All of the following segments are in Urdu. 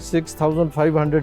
6500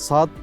7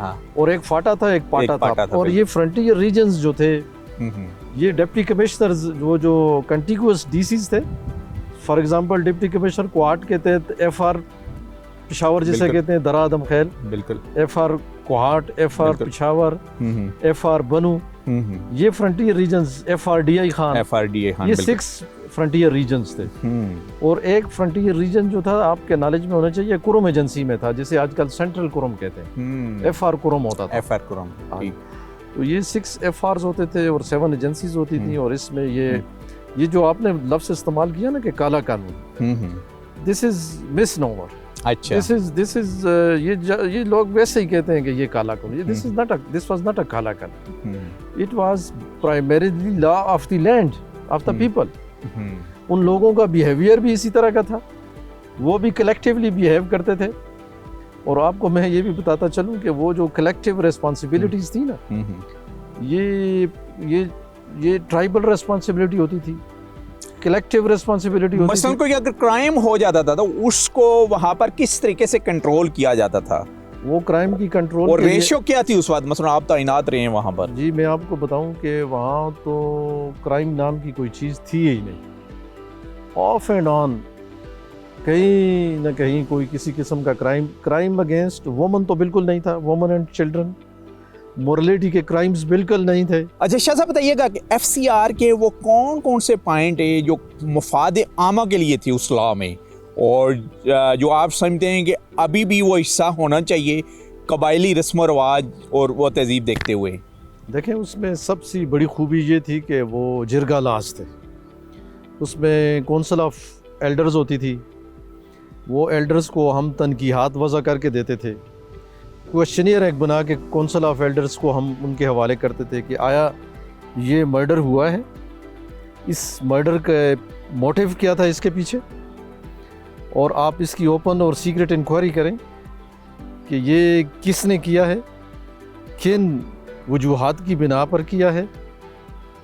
ہاں اور ایک فاٹا تھا ایک پاٹا تھا اور یہ فرنٹیئر ریجنز جو تھے یہ ڈپٹی کمشنرز وہ جو کنٹیگوس ڈی سیز تھے. For example deputy commissioner Kohat کے تحت ایف آر پشاور جسے کہتے ہیں درا دم خیل, بالکل F R Kohat, F R Peshawar, F R Bannu, یہ frontier regions, F R D I Khan, یہ 6 فرنٹیئر ریجنز تھے. اور ایک فرنٹیئر ریجن جو تھا آپ کے نالج میں ہونا چاہیے کرم ایجنسی میں تھا جسے آج کل سینٹرل کرم کہتے ہیں, ایف آر کرم ہوتا تھا. ایف آر کرم, تو یہ 6 ایف آرز ہوتے تھے اور 7 ایجنسیز ہوتی تھیں. اور اس میں یہ جو آپ نے لفظ استعمال کیا نا کہ کالا قانون, دس از مس نوور. اچھا دس از یہ لوگ ویسے ہی کہتے ہیں کہ یہ کالا قانون, دس واز ناٹ اے کالا قانون, it was primarily law of the land of the people. ان لوگوں کا بیہیویئر بھی اسی طرح کا تھا, وہ بھی کلیکٹیولی بیہیو کرتے تھے. اور آپ کو میں یہ بھی بتاتا چلوں کہ وہ جو کلیکٹیو ریسپانسبلٹیز تھی نا, یہ ٹرائبل ریسپانسبلٹی ہوتی تھی, کلیکٹیو ریسپانسبلٹی ہوتی تھی. مثلاً کوئی اگر کرائم ہو جاتا تھا تو اس کو وہاں پر کس طریقے سے کنٹرول کیا جاتا تھا, وہ کرائم کی کنٹرول اور ریشو کیا تھی اس وقت, مثلا آپ تعینات رہے ہیں وہاں پر؟ جی میں آپ کو بتاؤں کہ وہاں تو کرائم نام کی کوئی چیز تھی ہی نہیں. آف اینڈ آن کہیں نہ کہیں کوئی کسی قسم کا کرائم اگینسٹ وومن تو بالکل نہیں تھا, وومن اینڈ چلڈرن, مورلٹی کے کرائمز بالکل نہیں تھے. اچھا شاہ صاحب بتائیے گا کہ ایف سی آر کے وہ کون کون سے پوائنٹ ہیں جو مفاد عامہ کے لیے تھی اس لاء میں, اور جو آپ سمجھتے ہیں کہ ابھی بھی وہ حصہ ہونا چاہیے قبائلی رسم و رواج اور وہ تہذیب دیکھتے ہوئے؟ دیکھیں اس میں سب سے بڑی خوبی یہ تھی کہ وہ جرگا لاز تھے. اس میں کونسل آف ایلڈرز ہوتی تھی, وہ ایلڈرز کو ہم تنقیحات وضع کر کے دیتے تھے. کوشچنیئر ایک بنا کے کونسل آف ایلڈرز کو ہم ان کے حوالے کرتے تھے کہ آیا یہ مرڈر ہوا ہے, اس مرڈر کا موٹیو کیا تھا اس کے پیچھے, اور آپ اس کی اوپن اور سیکرٹ انکوائری کریں کہ یہ کس نے کیا ہے, کن وجوہات کی بنا پر کیا ہے,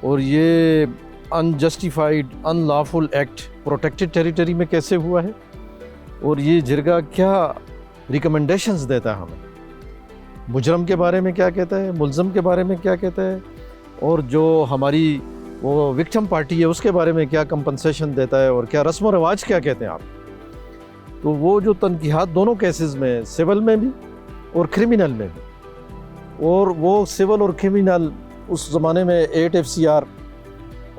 اور یہ انجسٹیفائڈ ان لافل ایکٹ پروٹیکٹڈ ٹیریٹری میں کیسے ہوا ہے, اور یہ جرگہ کیا ریکمنڈیشنز دیتا ہے ہمیں, مجرم کے بارے میں کیا کہتا ہے, ملزم کے بارے میں کیا کہتا ہے, اور جو ہماری وہ وکٹم پارٹی ہے اس کے بارے میں کیا کمپنسیشن دیتا ہے, اور کیا رسم و رواج کیا کہتے ہیں آپ. تو وہ جو تنقیحات دونوں کیسز میں, سول میں بھی اور کرمینل میں بھی, اور وہ سول اور کرمینل اس زمانے میں 8 FCR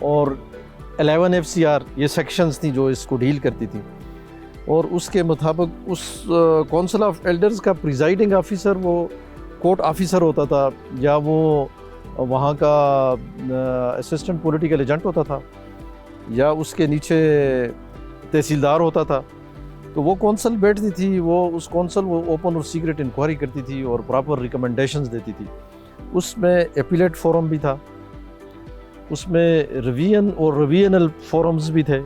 اور 11 FCR یہ سیکشنز تھیں جو اس کو ڈیل کرتی تھی. اور اس کے مطابق اس کونسل آف ایلڈرز کا پریزائڈنگ آفیسر وہ کورٹ آفیسر ہوتا تھا, یا وہ وہاں کا اسسٹنٹ پولیٹیکل ایجنٹ ہوتا تھا, یا اس کے نیچے تحصیلدار ہوتا تھا. تو وہ کونسل بیٹھتی تھی, وہ اس کونسل وہ اوپن اور سیکرٹ انکوائری کرتی تھی اور پراپر ریکمنڈیشنز دیتی تھی. اس میں اپیلیٹ فورم بھی تھا, اس میں ریویژن اور ریویژنل فورمز بھی تھے,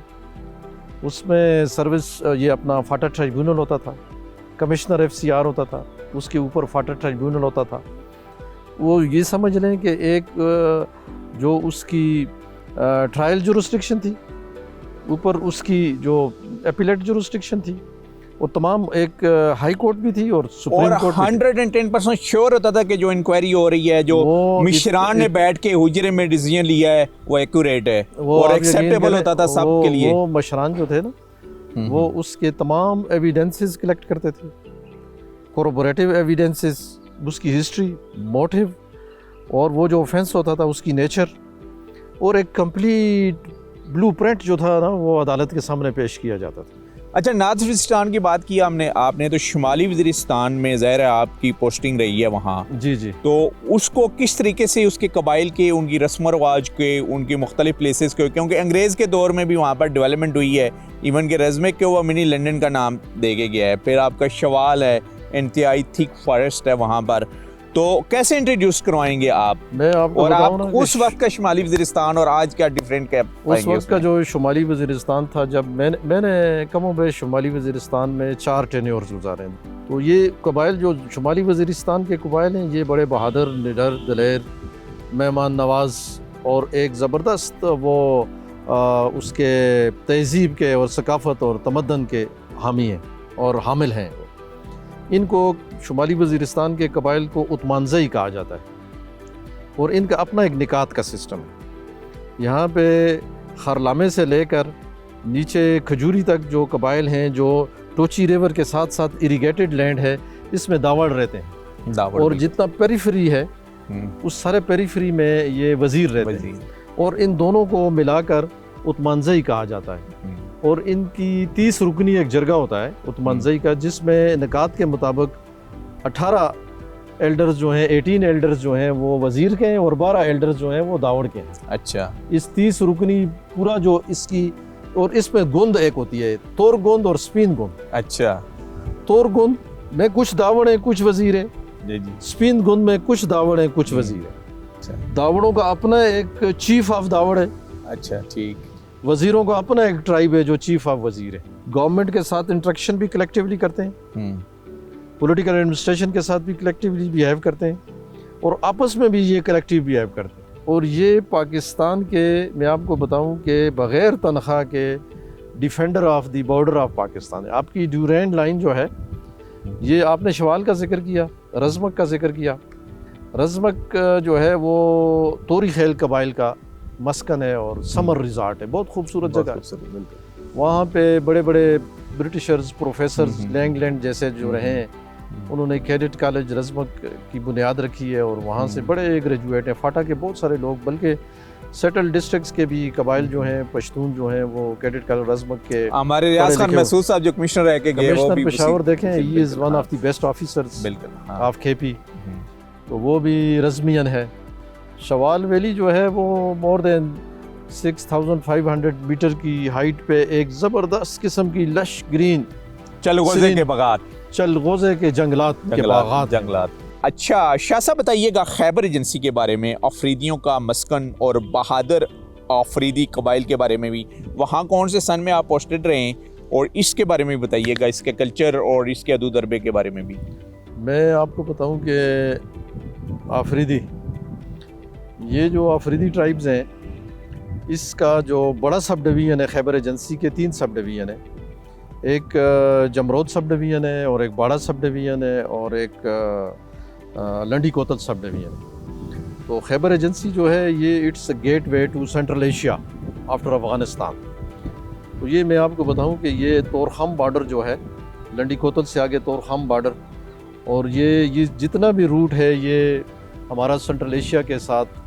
اس میں سروس یہ اپنا فاٹا ٹرائبیونل ہوتا تھا, کمشنر FCR ہوتا تھا, اس کے اوپر فاٹا ٹرائبیونل ہوتا تھا. وہ یہ سمجھ لیں کہ ایک جو اس کی ٹرائل جورسڈکشن تھی, اوپر اس کی جو اپیلیٹ جورسڈکشن تھی, اور تمام ایک ہائی کورٹ بھی تھی اور سپریم کورٹ بھی تھی. 110% شیور ہوتا تھا کہ جو انکوائری ہو رہی ہے, جو مشران نے بیٹھ کے حجرے میں ڈیسیژن لیا ہے وہ ایکوریٹ ہے اور ایکسیپٹیبل ہوتا تھا سب کے لیے. وہ مشران جو تھے نا وہ اس کے تمام ایویڈنسز کلیکٹ کرتے تھے, کوروبوریٹیو ایویڈنسز, اس کی ہسٹری, موٹیو, اور وہ جو آفینس ہوتا تھا اس کی نیچر, اور ایک کمپلیٹ بلو پرنٹ جو تھا نا وہ عدالت کے سامنے پیش کیا جاتا تھا. اچھا نارتھ وزیرستان کی بات کی ہم نے, آپ نے تو شمالی وزیرستان میں ظاہر ہے آپ کی پوسٹنگ رہی ہے وہاں. جی جی. تو اس کو کس طریقے سے اس کے قبائل کے, ان کی رسم و رواج کے, ان کی مختلف پلیسز کے, کیونکہ انگریز کے دور میں بھی وہاں پر ڈیولپمنٹ ہوئی ہے, ایون کہ ریزمے کے وہ منی لنڈن کا نام دے کے گیا ہے. پھر آپ کا شوال ہے, انتہائی تھک فارسٹ ہے وہاں پر, تو کیسے انٹروڈیوس کروائیں گے آپ؟ میں آپ کو اور آپ بتاؤں نا اس وقت کا شمالی وزیرستان اور آج کیا ڈفرینٹ کیا اس وقت کا جو شمالی وزیرستان تھا, جب میں نے کم و بیش شمالی وزیرستان میں 4 ٹینیورز گزارے ہیں. تو یہ قبائل جو شمالی وزیرستان کے قبائل ہیں یہ بڑے بہادر, نڈر, دلیر, مہمان نواز اور ایک زبردست وہ اس کے تہذیب کے اور ثقافت اور تمدن کے حامی ہیں اور حامل ہیں. ان کو شمالی وزیرستان کے قبائل کو عثمانزئی کہا جاتا ہے اور ان کا اپنا ایک نکات کا سسٹم ہے. یہاں پہ خرلامے سے لے کر نیچے کھجوری تک جو قبائل ہیں جو ٹوچی ریور کے ساتھ ساتھ اریگیٹڈ لینڈ ہے اس میں داوڑ رہتے ہیں, اور جتنا پیریفری ہے اس سارے پیریفری میں یہ وزیر رہتے ہیں, اور ان دونوں کو ملا کر عثمانزئی کہا جاتا ہے. اور ان کی 30 رکنی ایک جرگہ ہوتا ہے عثمانزئی کا, جس میں نکات کے مطابق 18 ایلڈرز جو ہیں 18 ایلڈرز جو ہیں وہ وزیر کے ہیں اور 12 ایلڈرز جو ہیں وہ داوڑ کے ہیں. اچھا, اس 30 رکنی پورا جو اس کی, اور اس میں گوند ایک ہوتی ہے تور گوند اور سپین گوند. اچھا, تور گوند میں کچھ داوڑ ہیں کچھ وزیر ہیں, جی جی, سپین گوند میں کچھ داوڑ ہیں کچھ وزیر ہیں. داوڑوں کا اپنا ایک چیف آف داوڑ ہے. اچھا ٹھیک. وزیروں کا اپنا ایک ٹرائب ہے جو چیف آف وزیر ہے. گورنمنٹ کے ساتھ انٹریکشن بھی کلیکٹیولی کرتے ہیں, پولیٹیکل ایڈمنسٹریشن کے ساتھ بھی کلیکٹیولی بیہیو کرتے ہیں, اور آپس میں بھی یہ کلیکٹیو بیہیو کرتے ہیں. اور یہ پاکستان کے, میں آپ کو بتاؤں کہ بغیر تنخواہ کے defender of the border of Pakistan ہے. آپ کی ڈیورینڈ لائن جو ہے, یہ آپ نے شوال کا ذکر کیا, رزمک کا ذکر کیا. رزمک جو ہے وہ توری خیل قبائل کا مسکن ہے اور سمر ریزارٹ ہے, بہت خوبصورت جگہ ہے. وہاں پہ بڑے بڑے برٹشرز, پروفیسرز, لینگ جیسے جو رہے ہیں, انہوں نے کیڈٹ کالج رزمک کی بنیاد رکھی ہے, اور وہاں سے بڑے گریجویٹ ہیں. فاٹا کے بہت سارے لوگ, بلکہ سیٹل ڈسٹرکٹس کے بھی قبائل جو ہیں, پشتون جو ہیں, وہ کیڈٹ کالج رزمک کے. ہمارے ریاض خان محسود صاحب جو کمشنر رہ کے گئے, وہ بھی پشاور دیکھیں, he is one of the best officers of KP پی, تو وہ بھی رزمین ہے. شوال ویلی جو ہے وہ مور دین 6500 میٹر کی ہائٹ پہ ایک زبردست قسم کی لش گرین چلغوزے کے باغات, چلغوزے کے جنگلات کے باغات. اچھا شاہ صاحب بتائیے گا خیبر ایجنسی کے بارے میں, آفریدیوں کا مسکن اور بہادر آفریدی قبائل کے بارے میں بھی, وہاں کون سے سن میں آپ پوسٹڈ رہے ہیں, اور اس کے بارے میں بتائیے گا, اس کے کلچر اور اس کے حدود ضربے کے بارے میں بھی. میں آپ کو بتاؤں کہ آفریدی, یہ جو آفریدی ٹرائبز ہیں, اس کا جو بڑا سب ڈویژن ہے خیبر ایجنسی کے 3 سب ڈویژن ہیں. ایک جمرود سب ڈویژن ہے, اور ایک باڑا سب ڈویژن ہے, اور ایک لنڈی کوتل سب ڈویژن ہے. تو خیبر ایجنسی جو ہے یہ it's gateway to central Asia after Afghanistan. تو یہ میں آپ کو بتاؤں کہ یہ تورخم بارڈر جو ہے, لنڈی کوتل سے آگے تورخم بارڈر, اور یہ جتنا بھی روٹ ہے یہ ہمارا سینٹرل ایشیا کے ساتھ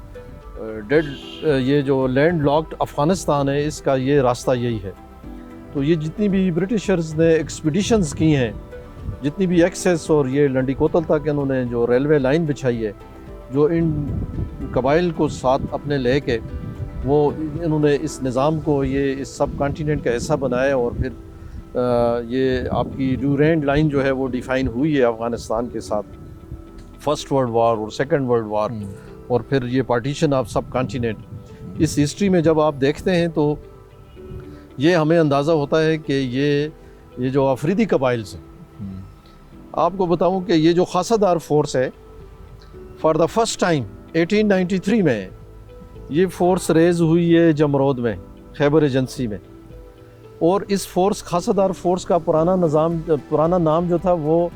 ڈیڈ, یہ جو لینڈ لاکڈ افغانستان ہے, اس کا یہ راستہ یہی ہے. تو یہ جتنی بھی برٹشرز نے ایکسپیڈیشنز کی ہیں, جتنی بھی ایکسیس, اور یہ لنڈی کوتل تک انہوں نے جو ریلوے لائن بچھائی ہے, جو ان قبائل کو ساتھ اپنے لے کے وہ انہوں نے اس نظام کو یہ اس سب کانٹیننٹ کا حصہ بنایا, اور پھر یہ آپ کی ڈیورینڈ لائن جو ہے وہ ڈیفائن ہوئی ہے افغانستان کے ساتھ, فرسٹ ورلڈ وار اور سیکنڈ ورلڈ وار, اور پھر یہ پارٹیشن آف سب کانٹیننٹ. اس ہسٹری میں جب آپ دیکھتے ہیں تو یہ ہمیں اندازہ ہوتا ہے کہ یہ جو آفریدی قبائلز ہیں, آپ کو بتاؤں کہ یہ جو خاصہ دار فورس ہے, فار دا فرسٹ ٹائم 1893 میں یہ فورس ریز ہوئی ہے جمرود میں, خیبر ایجنسی میں. اور اس فورس, خاصہ دار فورس کا پرانا نام جو تھا وہ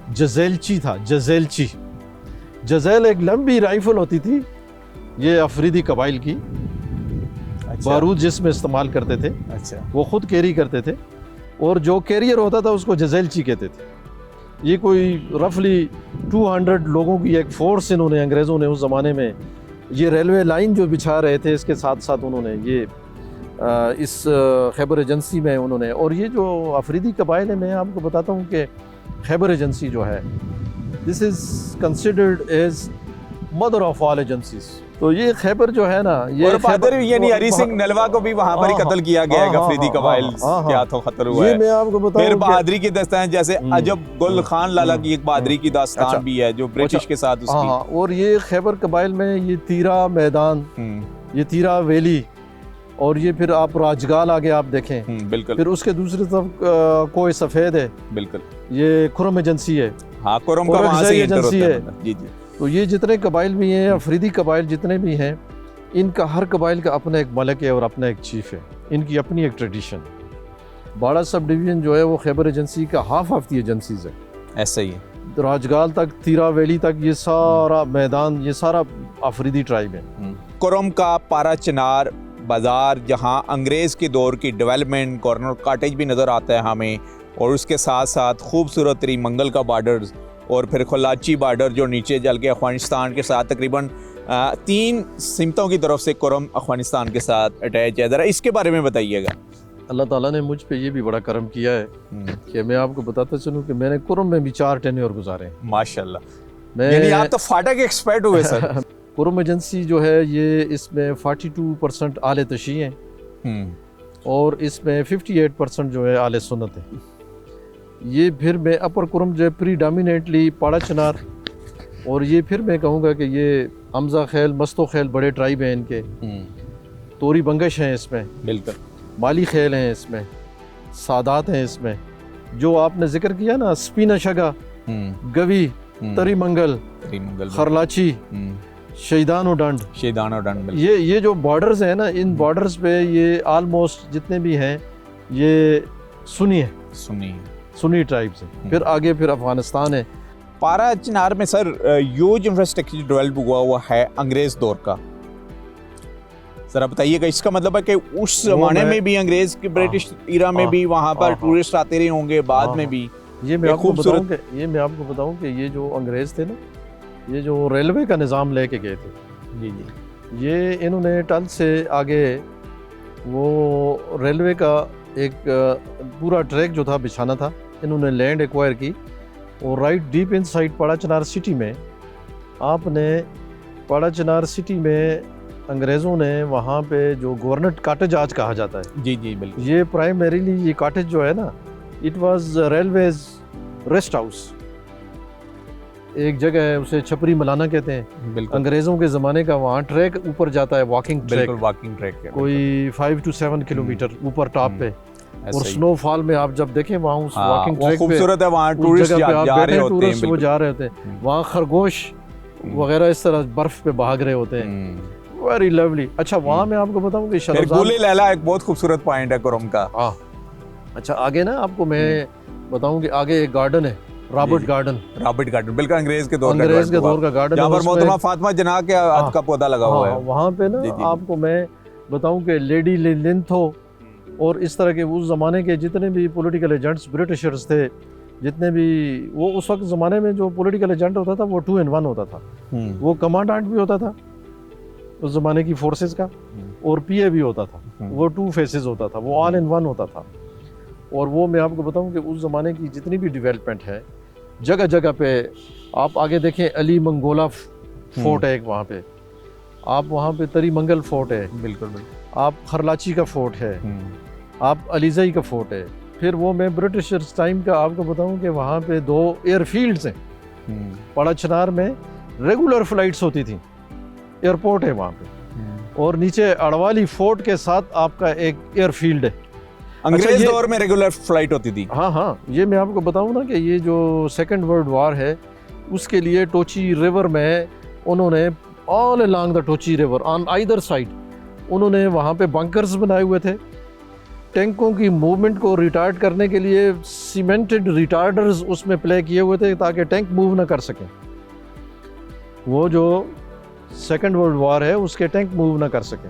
جزیلچی تھا. جزیل ایک لمبی رائفل ہوتی تھی یہ آفریدی قبائل کی, بارود جس میں استعمال کرتے تھے, وہ خود کیری کرتے تھے, اور جو کیریئر ہوتا تھا اس کو جزیلچی کہتے تھے. یہ کوئی رفلی 200 لوگوں کی ایک فورس انہوں نے, انگریزوں نے اس زمانے میں یہ ریلوے لائن جو بچھا رہے تھے, اس کے ساتھ ساتھ انہوں نے یہ اس خیبر ایجنسی میں انہوں نے. اور یہ جو آفریدی قبائل ہے, میں آپ کو بتاتا ہوں کہ خیبر ایجنسی جو ہے, this is considered as mother of all agencies. تو یہ خیبر جو ہے نا, یہ بہادر یعنی ہری سنگھ نلوا کو بھی وہاں پر ہی قتل کیا گیا ہے, آفریدی قبائل کے ہاتھوں قتل ہوا ہے. یہ میں آپ کو بتاؤں پھر بہادری کی داستان, جیسے عجب گل خان لالا کی ایک بہادری کی داستان بھی ہے جو برٹش کے ساتھ اس کی. اور یہ خیبر قبائل میں یہ تیرا میدان, یہ تیرا ویلی, اور یہ پھر آپ راجگال آگے آپ دیکھیں, بالکل, پھر اس کے دوسری طرف کوئی سفید ہے, بالکل, یہ خرم ایجنسی ہے, ہاں کرم کا وہاں سے انٹر ہوتا ہے. جی جی. تو یہ جتنے قبائل بھی ہیں, آفریدی قبائل جتنے بھی ہیں, ان کا ہر قبائل کا اپنا ایک ملک ہے اور اپنا ایک چیف ہے, ان کی اپنی ایک ٹریڈیشن ہے. باڑا سب ڈویژن جو ہے وہ خیبر ایجنسی کا ہاف آف دی ایجنسیز ہے. ایسا ہی ہے. راجگال تک، تیرا ویلی تک، یہ سارا میدان، یہ سارا آفریدی ٹرائب ہے. کرم کا پارا چنار بازار جہاں انگریز کے دور کی ڈیولپمنٹ، گورنر کاٹیج بھی نظر آتا ہے ہمیں، اور اس کے ساتھ ساتھ خوبصورت تری منگل کا بارڈرز، اور پھر کھلاچی بارڈر جو نیچے جل کے افغانستان کے ساتھ تقریباً 3 سمتوں کی طرف سے کرم افغانستان کے ساتھ اٹیچ ہے. ذرا اس کے بارے میں بتائیے گا. اللہ تعالیٰ نے مجھ پہ یہ بھی بڑا کرم کیا ہے کہ میں آپ کو بتاتا چلوں کہ میں نے کرم میں بھی 4 ٹینیور گزارے ہیں. ماشاءاللہ، یعنی آپ تو فاٹا کے ایکسپرٹ ہوئے سر. کرم ایجنسی جو ہے یہ اس میں 42% اہل تشیع ہیں اور اس میں 58% جو ہے اہل سنت ہے. یہ پھر میں اپر کرم جو ہے پری ڈامینیٹلی پاڑا چنار، اور یہ پھر میں کہوں گا کہ یہ حمزہ خیل، مستو خیل بڑے ٹرائب ہیں ان کے، توری بنگش ہیں اس میں، بالکل مالی خیل ہیں اس میں، سادات ہیں اس میں، جو آپ نے ذکر کیا نا سپینا شگا، گوی، تری منگل، خرلاچی، شہیدان و ڈنڈ، یہ جو بارڈرز ہیں نا، ان بارڈرز پہ یہ آلموسٹ جتنے بھی ہیں یہ سنی ہیں، سنی ٹرائبز ہیں. پھر آگے پھر افغانستان ہے. پارا چنار میں سر ہیوج انفراسٹرکچر ڈیولپ ہوا ہے انگریز دور کا. ذرا بتائیے گا اس کا مطلب ہے کہ اس زمانے میں بھی انگریز کے برٹش ایرا میں بھی وہاں پر ٹورسٹ آتے رہے ہوں گے بعد میں بھی. یہ میں آپ کو بتاؤں کہ یہ جو انگریز تھے نا، یہ جو ریلوے کا نظام لے کے گئے تھے، جی یہ انہوں نے ٹل سے آگے وہ ریلوے کا ایک پورا ٹریک جو تھا بچھانا تھا، انہوں نے لینڈ ایکوائر کی، اور right deep in side Pada Chinar city میں، آپ نے پاڑا چنار سٹی میں انگریزوں نے وہاں پہ جو گورنر کاٹیج آج کہا جاتا ہے، جی بالکل، یہ پرائمریلی یہ کاٹیج جو ہے نا، it was railways rest house. ایک جگہ ہے اسے چھپری ملانا کہتے ہیں. بالکل انگریزوں کے زمانے کا وہاں ٹریک اوپر جاتا ہے، واکنگ ٹریک کوئی 5 to 7 کلومیٹر اوپر ٹاپ پہ. اور سنو فال میں آپ جب دیکھیں وہاں اس واکنگ ٹریک پہ خوبصورت ہے، وہاں ٹورسٹ جا رہے ہوتے ہیں، وہ جا رہے ہوتے ہیں وہاں، خرگوش وغیرہ اس طرح برف پہ بھاگ رہے ہوتے ہیں. Very lovely. اچھا وہاں میں آپ کو بتاؤں کہ گولے لیلا ایک بہت خوبصورت پوائنٹ ہے کرم کا. اچھا آگے نا آپ کو میں بتاؤں کہ آگے ایک گارڈن ہے، رابرٹ گارڈن، بالکل انگریز کے دور کا گارڈن، جہاں پر محترمہ فاطمہ جناح کے ہاتھ کا پودا لگا ہوا ہے. وہاں پہ نا آپ کو میں بتاؤں کہ لیڈی لنتھو اور اس طرح کے اس زمانے کے جتنے بھی پولیٹیکل ایجنٹس برٹشرز تھے، جتنے بھی وہ اس وقت زمانے میں جو پولیٹیکل ایجنٹ ہوتا تھا وہ 2 in 1 ہوتا تھا. وہ کمانڈانٹ بھی ہوتا تھا اس زمانے کی فورسز کا، اور پی اے بھی ہوتا تھا. وہ 2 phases ہوتا تھا، وہ all in one ہوتا تھا. اور وہ میں آپ کو بتاؤں کہ اس زمانے کی جتنی بھی ڈیولپمنٹ ہے جگہ جگہ پہ، آپ آگے دیکھیں علی منگولا فورٹ ہے ایک وہاں پہ، آپ وہاں پہ تری منگل فورٹ ہے، بالکل آپ خرلاچی کا فورٹ ہے، آپ علیزئی کا فورٹ ہے. پھر وہ میں برٹشرز ٹائم کا آپ کو بتاؤں کہ وہاں پہ 2 ایئر فیلڈز ہیں. پاڑا چنار میں ریگولر فلائٹس ہوتی تھیں، ایئرپورٹ ہے وہاں پہ، اور نیچے اڑوالی فورٹ کے ساتھ آپ کا ایک ایئر فیلڈ ہے. انگریز دور میں ریگولر فلائٹ ہوتی تھی. ہاں یہ میں آپ کو بتاؤں نا کہ یہ جو 2nd World War ہے اس کے لیے ٹوچی ریور میں انہوں نے آل along دا ٹوچی ریور آن آئیدر سائڈ انہوں نے وہاں پہ بنکرز بنائے ہوئے تھے. ٹینکوں کی موومنٹ کو ریٹارڈ کرنے کے لیے سیمنٹڈ ریٹارڈرز اس میں پلے کیے ہوئے تھے تاکہ ٹینک موو نہ کر سکیں. وہ جو 2nd World War ہے اس کے ٹینک موو نہ کر سکیں.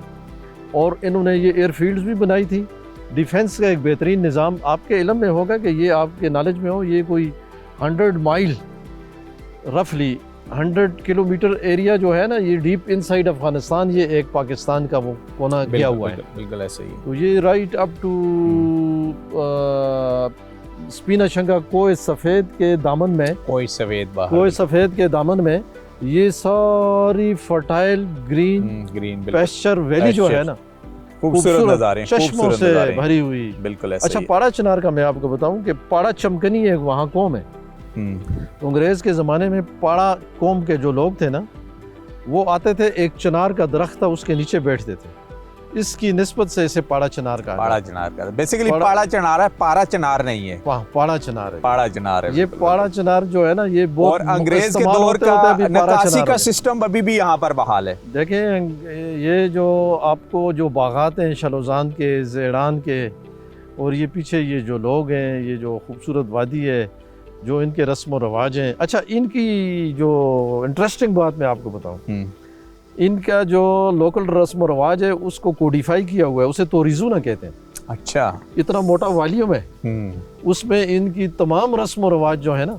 اور انہوں نے یہ ایئر فیلڈز بھی بنائی تھی. ڈیفنس کا ایک بہترین نظام آپ کے علم میں ہوگا کہ یہ آپ کے نالج میں ہو، یہ کوئی 100 مائل رفلی 100 کلومیٹر ایریا جو ہے نا، یہ ڈیپ ان سائڈ افغانستان، یہ ایک پاکستان کا وہ کونا کیا ہوا ہے. بالکل ایسے ہی. تو یہ رائٹ اپ ٹو سپینا شنگا کوہ سفید کے دامن میں، کوہ سفید کے دامن میں یہ ساری فرٹائل گرین پیسچر ویلی جو ہے نا، خوبصورت نظارے، چشموں سے بھری ہوئی. بالکل ایسے. اچھا پاڑا چنار کا میں آپ کو بتاؤں کہ پاڑا چمکنی ایک وہاں قوم ہے. انگریز کے زمانے میں پاڑا قوم کے جو لوگ تھے نا، وہ آتے تھے، ایک چنار کا درخت تھا اس کے نیچے بیٹھتے تھے، اس کی نسبت سے اسے پاڑا چنار کہا. پاڑا چنار کا بیسیکلی پاڑا چنار ہے، پارا چنار نہیں ہے. پاڑا چنار ہے، پاڑا چنار ہے. یہ پاڑا چنار جو ہے نا، یہ بہت، اور انگریز کے دور کا نکاسی کا سسٹم ابھی بھی یہاں پر بحال ہے. دیکھیں یہ جو آپ کو جو باغات ہیں شلوزان کے، زیڑان کے، اور یہ پیچھے یہ جو لوگ ہیں، یہ جو خوبصورت وادی ہے جو ان کے رسم و رواج ہیں. اچھا ان کی جو انٹرسٹنگ بات میں آپ کو بتاؤں, ان کا جو لوکل رسم و رواج ہے اس کو کوڈیفائی کیا ہوا ہے, اسے توریزو نہ کہتے ہیں. اچھا, اتنا موٹا والیوم ہے, اس میں ان کی تمام رسم و رواج جو ہے نا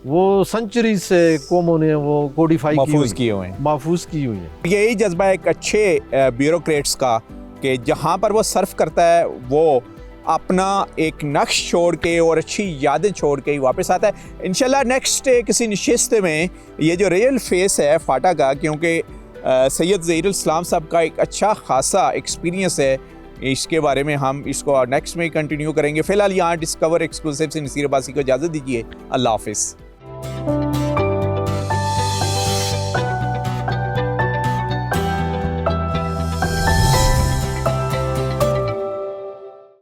وہ سنچریز سے قوموں نے وہ کوڈیفائی محفوظ کیے ہوئے ہیں, محفوظ کی ہوئی ہیں. یہی جذبہ ایک اچھے بیوروکریٹس کا کہ جہاں پر وہ سرف کرتا ہے وہ اپنا ایک نقش چھوڑ کے اور اچھی یادیں چھوڑ کے ہی واپس آتا ہے. انشاءاللہ نیکسٹ کسی نشست میں یہ جو ریئل فیس ہے فاٹا کا, کیونکہ سید ظہیر الاسلام صاحب کا ایک اچھا خاصا ایکسپیرینس ہے, اس کے بارے میں ہم اس کو نیکسٹ میں کنٹینیو کریں گے. فی الحال یہاں ڈسکور ایکسکلوسیو سے نصیر عباسی کو اجازت دیجیے. اللہ حافظ.